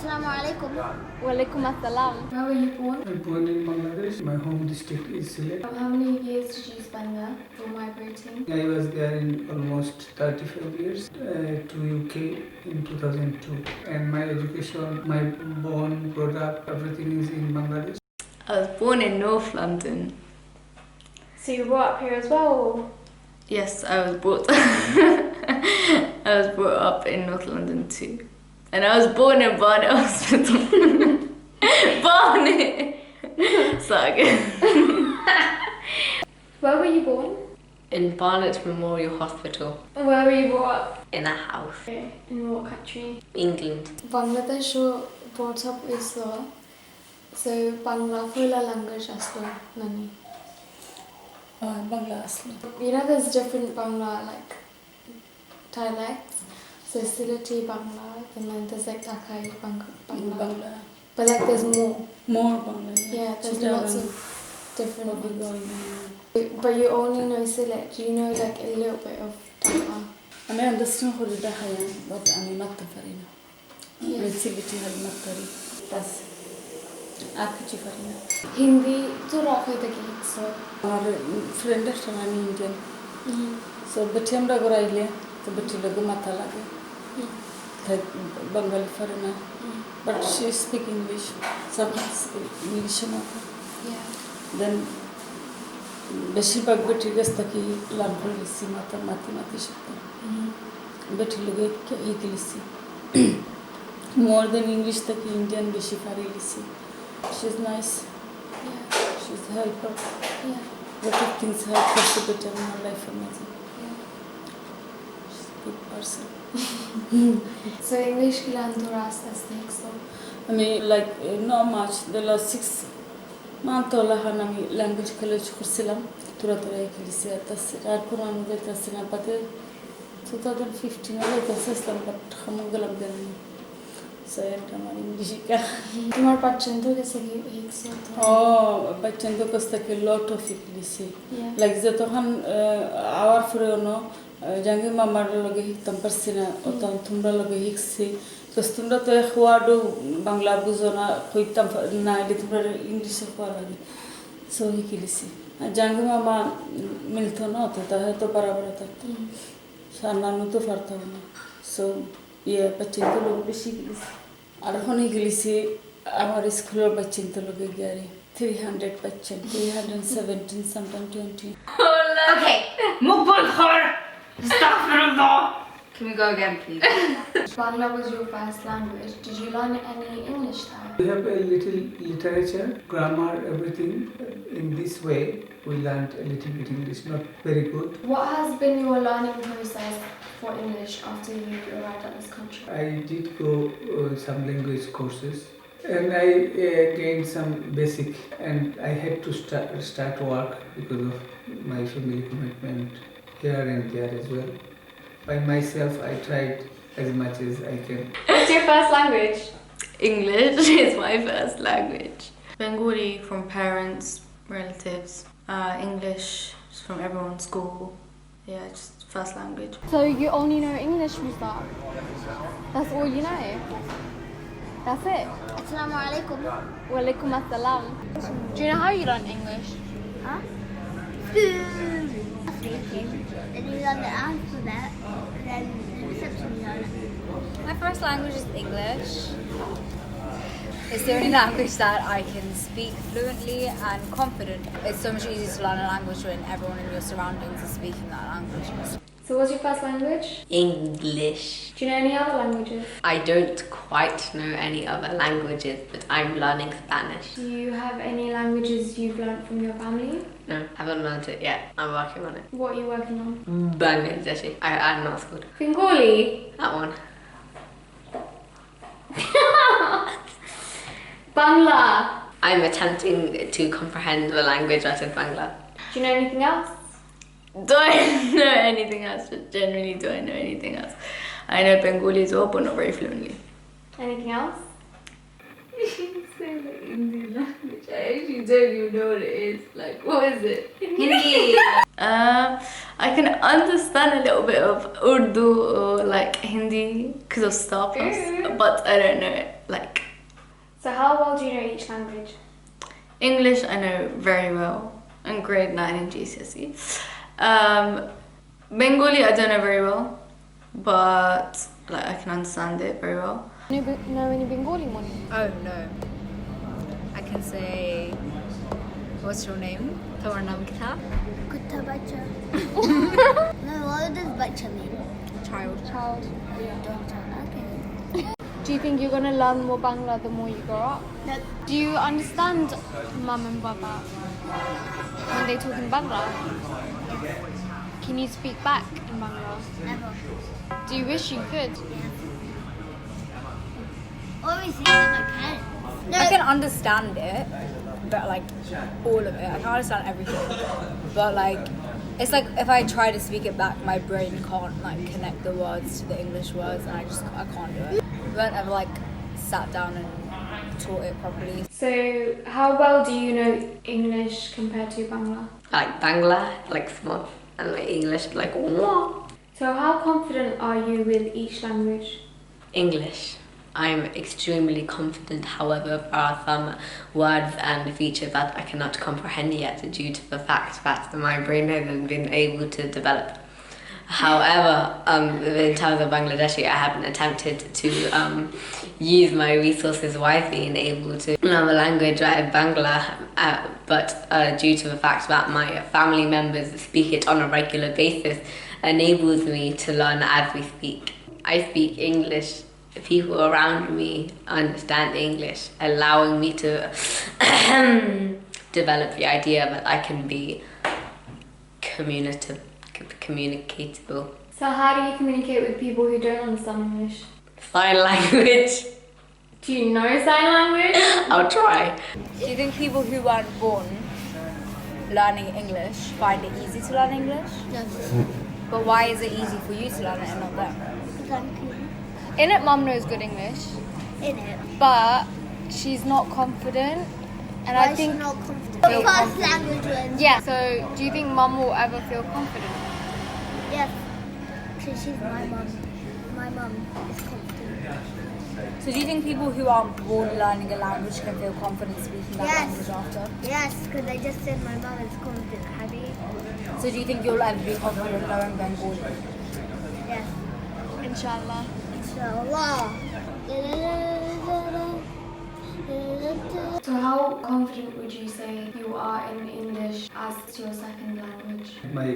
Assalamu alaikum. Walaikum assalam. Where were you born? I'm born in Bangladesh. My home district is Sylhet. How many years did you spend there for migrating? I was there in almost 35 years to UK in 2002. And my education, my born, brought up, everything is in Bangladesh. I was born in North London. So you brought up here as well? Yes, I was brought I was brought up in North London too. And I was born in Barnet Hospital. Barnet! Start again. Where were you born? In Barnet Memorial Hospital. Where were you brought up? In a house. Okay. In what country? England. Bangladesh brought up is so Bangla fulla language aslo nani. Bangla asli. You know there's different Bangla like dialects. So Sylheti Bangla and then there's like Dhakai Bangla. But like there's more. More Bangla. Yeah, there's lots of different ones. But you only know Sylhet. Do you know like a little bit of Dhaka? I mean, understand how to Dhaka, but I mean not the farina. Yeah. Relativity has not very. That's Arkichi farina. Hindi to Rakhi the geek so. Our friend is from Indian. So but him da goraile, so but logo mata lage. Like Bengali farina. But she speak English. Sometimes English mata. Yeah. Then বেশিরভাগ বেটির কাছ থেকে লাভ করে লিখছি মাতি শিখতে বেটির লোকে হিন্দি লিখছি more than English থেকে Indian বেশি পারি লিখছি she's nice, Yeah. she's helper, Yeah. lot of things help her to better in her life amazing. Yeah. She's a good person. So English ki landura astastik so. I mean like not much, the last 6 months আমি language college করছিলাম তোরা ইংলিশে আর কোন আমি যাইতাছি না পাতে 2015 এ যাইতাছিলাম but আমি গেলাম দেন সো এটা আমার ইংলিশ কা তোমার পাচ্ছেন তো कैसे एक से ও বাচ্চান তো কষ্ট থেকে লট অফ ইংলিশে Yeah. লাইক যে তখন আওয়ার পরে ono জাঙ্গি মামার লগে হিকতাম পারছি না তখন তোমরা লগে হিকছি তো তোমরা তো এক ওয়ার্ডও বাংলা বুঝো না কইতাম না এলে তোমরা ইংলিশে পড়া লাগে সো হিকিলিছি আর জাঙ্গি মামা মিলতো না তো তাহলে তো বরাবর থাকতো সান্নানো তো পারতাম না সো ইয়ে বাচ্চা তো লোক বেশি গেলিছি আর এখন গেলিছি আমার স্কুলের বাচ্চা তো লোকে গিয়ারি 300 বাচ্চা 317 sometimes 20. Okay, mukbang khor. Astaghfirullah. Can we go again, please? Bangla was your first language. Did you learn any English there? We have a little literature, grammar, everything. In this way, we learned a little bit English, not very good. What has been your learning process for English after you arrived at this country? I did go some language courses. And I gained some basic, and I had to start work because of my family commitment here and there as well. By myself, I tried as much as I can. What's your first language? English is my first language. Bengali from parents, relatives. English from everyone's school. Yeah, just first language. So you only know English from start? That's all you know? That's it? Assalamu alaikum. Walaikum assalam. Do you know how you learn English? Huh? Food. Speaking. Then you learn the alphabet. Then the reception you learn it. My first language is English. It's the only language that I can speak fluently and confident. It's so much easier to learn a language when everyone in your surroundings is speaking that language. So what's your first language? English. Do you know any other languages? I don't quite know any other languages, but I'm learning Spanish. Do you have any languages you've learned from your family? No, haven't learned it yet. I'm working on it. What are you working on? Bangladeshi. I'm not good. Bengali? That one. Bangla? I'm attempting to comprehend the language out of Bangla. Do you know anything else? Do I know anything else? But generally, do I know anything else? I know Bengali as well, but not very fluently. Anything else? Say like Indian language. I actually don't even know what it is. Like, what is it? Hindi. I can understand a little bit of Urdu or like Hindi because of Star Plus, but I don't know it like well do you know each language? English I know very well, in grade 9 in GCSE. Bengali I don't know very well, but like I can understand it very well. Know any Bengali one? Oh no. I can say, what's your name? Tomar naam kitha? Kutta bacha. No, what does bacha mean? Child. Child. Daughter. Okay. Do you think you're gonna learn more Bangla the more you grow up? No. Do you understand mum and baba when they talk in Bangla? Can you speak back in Bangla? Never. Do you wish you could? Obviously, never can. No. I can understand it, but like all of it. I can understand everything, but like it's like if I try to speak it back, my brain can't like connect the words to the English words, and I can't do it. I haven't ever like sat down and taught it properly. So, how well do you know English compared to Bangla? Like Bangla, like small, and like English, like what? So, how confident are you with each language? English. I'm extremely confident, however, there are some words and features that I cannot comprehend yet due to the fact that my brain hasn't been able to develop. However, in terms of Bangladeshi, I haven't attempted to use my resources wisely and able to learn the language like Bangla, but due to the fact that my family members speak it on a regular basis, enables me to learn as we speak. I speak English. People around me understand English, allowing me to develop the idea that I can be communicatable. So, how do you communicate with people who don't understand English? Sign language. Do you know sign language? I'll try. Do you think people who weren't born learning English find it easy to learn English? Yes. But why is it easy for you to learn it and not them? Because I'm cool. Innit, mum knows good English, In it. but she's not confident, and Why I think is she not confident? The first language was. yeah. So, do you think mum will ever feel confident? Yes. Because she's my mum. My mum is confident. So do you think people who aren't born learning a language can feel confident speaking that Yes. language after? Yes, because I just said my mum is confident. Have you? So do you think you'll ever be confident knowing Bengali? Yes. Inshallah. Inshallah. So, how confident would you say you are in English as your second language? My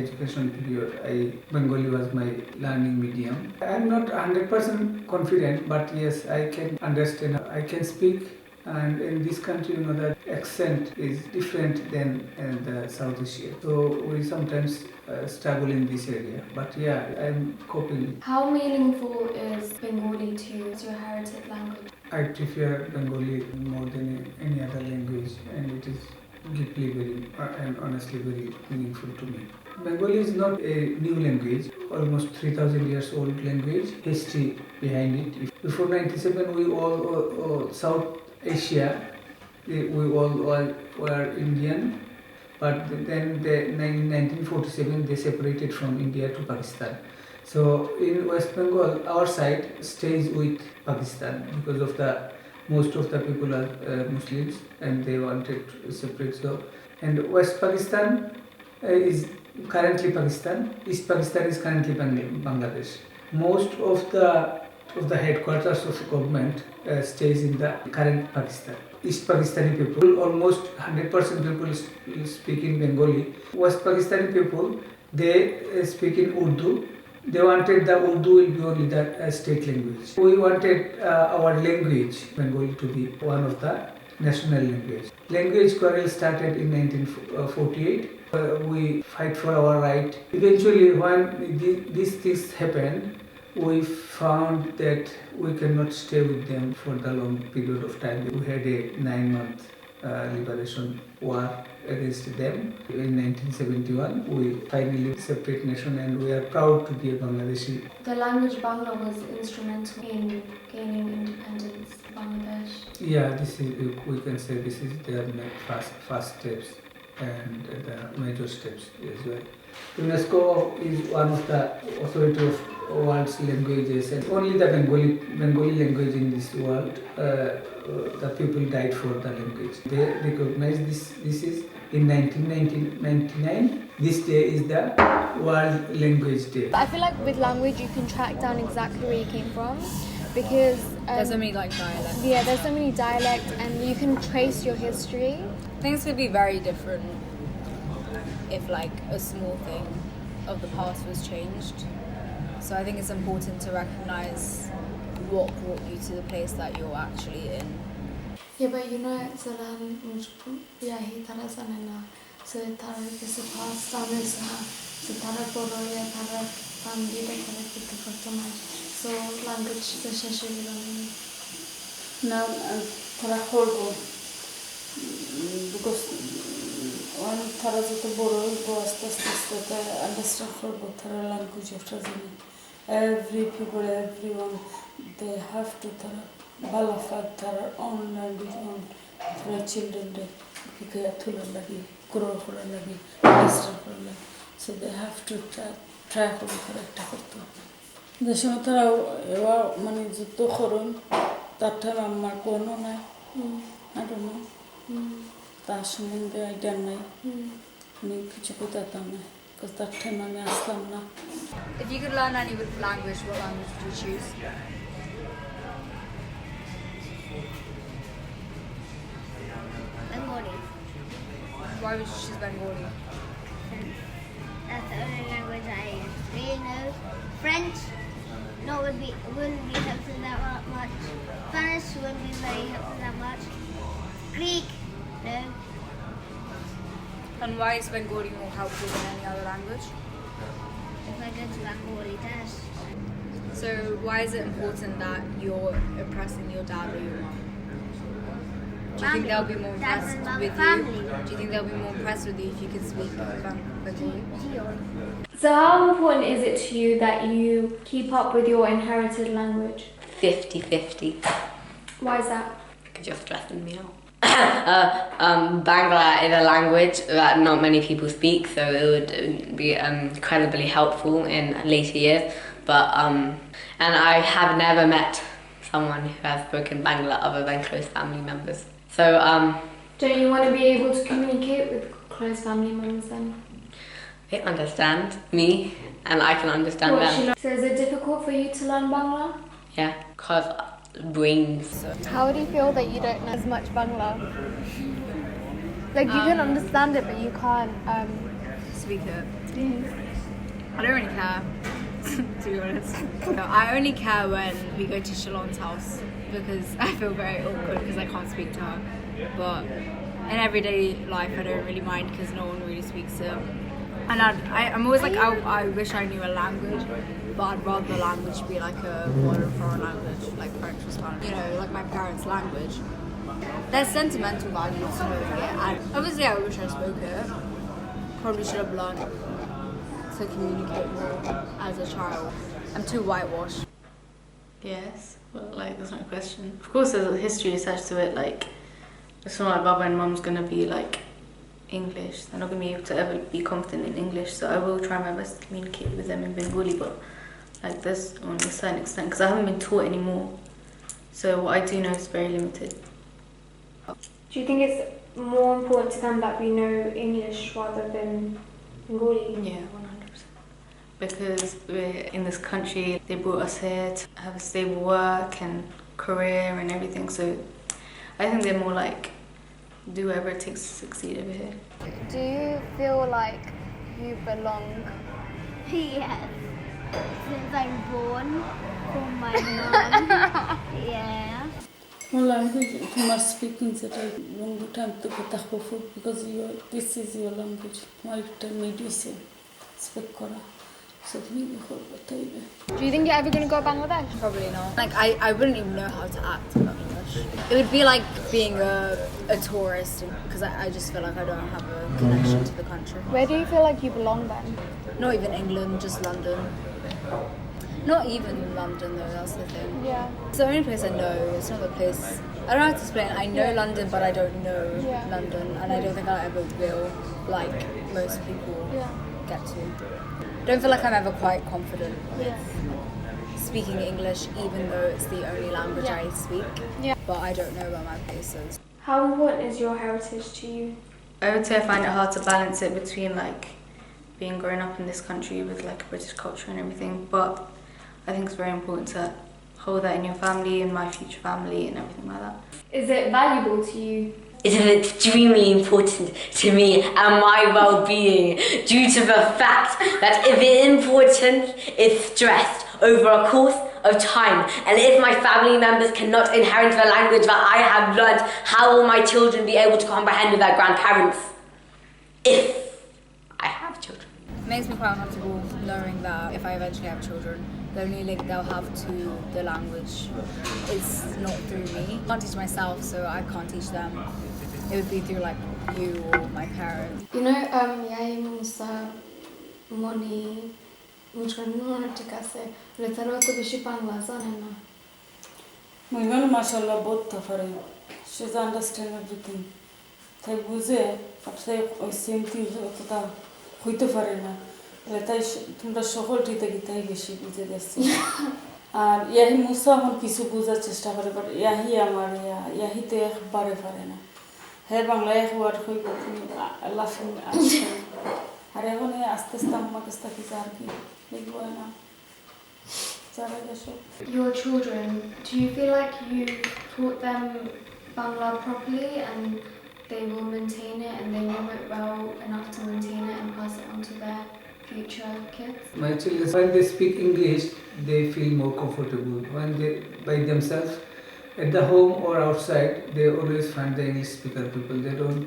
education period, Bengali was my learning medium. I am not 100% confident, but yes, I can understand. I can speak, and in this country, the accent is different than the South Asia. So we sometimes struggle in this area. But yeah, I am coping. How meaningful is Bengali to your heritage language? I prefer Bengali more than any other language, and it is deeply very and honestly very meaningful to me. Bengali is not a new language, almost 3,000 years old language, history behind it. Before 97, we all South Asia, we all were Indian, but then in 1947 they separated from India to Pakistan. So in West Bengal, our side stays with Pakistan because of most of the people are Muslims and they wanted to separate. So, and West Pakistan is currently Pakistan. East Pakistan is currently Bangladesh. Most of the headquarters of the government stays in the current Pakistan. East Pakistani people, almost 100% people speak in Bengali. West Pakistani people, they speak in Urdu. They wanted the Urdu will be only the state language. We wanted our language, Bengali, to be one of the national language. Language quarrel started in 1948. We fight for our right. Eventually, when these things happened, we found that we cannot stay with them for the long period of time. We had a 9-month liberation war against them. In 1971, we finally separate nation and we are proud to be a Bangladeshi. The language Bangla was instrumental in gaining independence of Bangladesh. Yeah, we can say this is their first steps and the major steps as well. UNESCO is one of the authority of world's languages, and only the Bengali language in this world, the people died for the language. They recognize this is in 1999. This day is the World Language Day. But I feel like with language you can track down exactly where you came from, because There's so many like dialects. yeah, there's so many dialects and you can trace your history. Things could be very different if like a small thing of the past was changed. So I think it's important to recognize what brought you to the place that you're actually in. Yeah, but you know, Zalan Yahi Tarazanana, so Tara is a past Tamisa, so Tara Poroya, Tara family, the connected to Fatama. So language the Shashilan. Now, Tara Horgo, because one Tarazato Boro was that I understand Horgo, Tara language of Trazini. Every people, everyone, they have to balafat their own language on their children. They grow for a lagi, understand for a lagi. So they have to try for the correct to. The Shamatara money is to Horon, that time I'm Marcono. I don't know. Tashin the idea. Because that time I'm Aslam. If you could learn any language, what language would you choose? Bengali. Why would you choose Bengali? That's the only language I really know. French, no, wouldn't be helpful that much. Spanish wouldn't be very helpful that much. Greek, no. And why is Bengali more helpful than any other language? If I go to Bengali test. So why is it important that you're impressing your dad or your mom? Do you think they'll be more impressed with you? Do you think they'll be more impressed with you if you could speak Bengali? So how important is it to you that you keep up with your inherited language? 50-50. Why is that? Because you're stressing me out. Bangla is a language that not many people speak, so it would be incredibly helpful in later years. But and I have never met someone who has spoken Bangla other than close family members. So Don't you want to be able to communicate with close family members then? they understand me, and I can understand them. So is it difficult for you to learn Bangla? Yeah, because brains. How do you feel that you don't know as much Bangla? Like you can understand it, but you can't Speak it. I don't really care, to be honest. No, I only care when we go to Shalon's house because I feel very awkward because I can't speak to her. But in everyday life, I don't really mind because no one really speaks it. And I'm always like, I wish I knew a language, but I'd rather the language be like a modern foreign language, like French or Spanish. You know, like my parents' language. There's sentimental value to knowing it, and obviously I wish I spoke it. Probably should have learned to communicate more as a child. I'm too whitewashed. Yes, but like that's not a question. Of course there's a history attached to it, like it's not like Baba and Mum's gonna be like English. They're not gonna be able to ever be confident in English, so I will try my best to communicate with them in Bengali, but like this on a certain extent, because I haven't been taught anymore. So what I do know is very limited. Do you think it's more important to them that we know English rather than Bengali? Yeah, 100%. Because we're in this country, they brought us here to have a stable work and career and everything, so I think they're more like, do whatever it takes to succeed over here. Do you feel like you belong? Yes. Since I'm born from my mom. Yeah. Well, language, you must speak in such a long time to get a food because this is your language. My mediation. Speak Kora. So Do you think you're ever going to go to Bangladesh? Probably not. Like I wouldn't even know how to act in Bangladesh. It would be like being a tourist because I just feel like I don't have a connection to the country. Where do you feel like you belong then? Not even England, just London. Not even London though, that's the thing. Yeah. It's the only place I know, it's not the place... I don't know how to explain. I know London, but I don't know London, and I don't think I ever will, like most people. Yeah. get to. I don't feel like I'm ever quite confident with speaking English, even though it's the only language I speak. Yeah. But I don't know where my place is. How important is your heritage to you? I would say I find it hard to balance it between like being grown up in this country with like British culture and everything, but I think it's very important to hold that in your family and my future family and everything like that. Is it valuable to you? It is extremely important to me and my well-being due to the fact that if it's important, it's stressed over a course of time. And if my family members cannot inherit the language that I have learned, how will my children be able to comprehend with their grandparents? If I have children. It makes me quite uncomfortable knowing that if I eventually have children, the only link they'll have to the language is not through me. I can't teach myself, so I can't teach them. It would be through like you or my parents. You know, yai Musa Moni Muchkanuna Tikase, Letaro to Bishi Bangla Zanena. Muivan mashallah both tafare. She's understand everything. They buze, but they same thing to হইতে পারে না তাই তোমরা সকলটিতে গীতাই বেশি বুঝে দেখছি আর ইয়াহি মুসা এখন কিছু বোঝার চেষ্টা করে বাট ইয়াহি আমার ইয়াহিতে একবারে পারে না হ্যাঁ বাংলায় হওয়ার হইব লাফিং আসছে আর এখন আস্তে আস্তে আমার কাছে থাকি আর কি লিখবো না যারা গেছো Your children, do you feel like you taught them Bangla properly and they will maintain it and they know it well enough to maintain it and pass it on to their future kids? My children, when they speak English, they feel more comfortable. When they by themselves, at the home or outside, they always find the English speaker people. They don't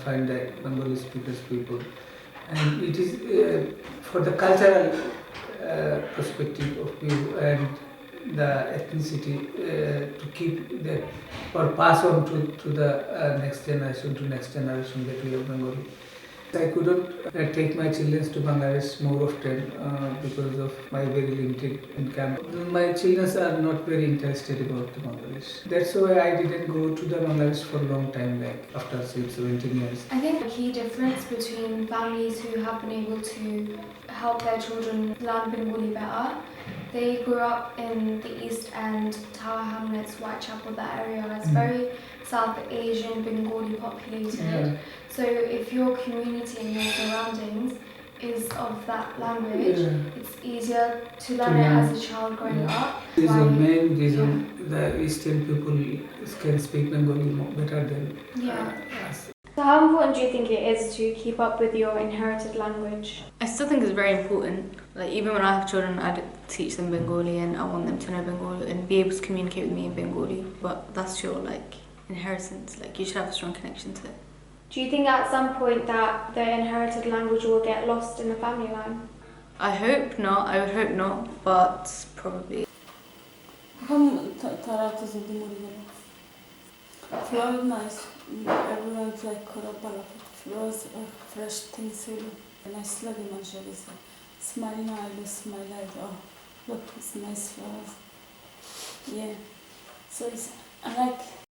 find the Bengali speakers people. And it is for the cultural perspective of view and the ethnicity to keep that or pass on to the next generation that we have Bengali. I couldn't take my children to Bangladesh more often because of my very limited income. My children are not very interested about the Bangladesh. That's why I didn't go to the Bangladesh for a long time, like after 17 years. I think the key difference between families who have been able to help their children learn Bengali better, they grew up in the East End, Tower Hamlets, Whitechapel, that area. It's very South Asian, Bengali populated. So if your community and your surroundings is of that language, it's easier to learn it as a child growing up. This is the main reason the Eastern people can speak Bengali better than us. So how important do you think it is to keep up with your inherited language? I still think it's very important. Like even when I have children, I teach them Bengali and I want them to know Bengali and be able to communicate with me in Bengali. But that's your like inheritance. Like you should have a strong connection to it. Do you think at some point that the inherited language will get lost in the family line? I hope not. I would hope not, but probably. Flower nice. Everyone's like flowers fresh things. Nice looking manchurian. Smile now, I do smile like oh look, it's nice flowers. Yeah. So I like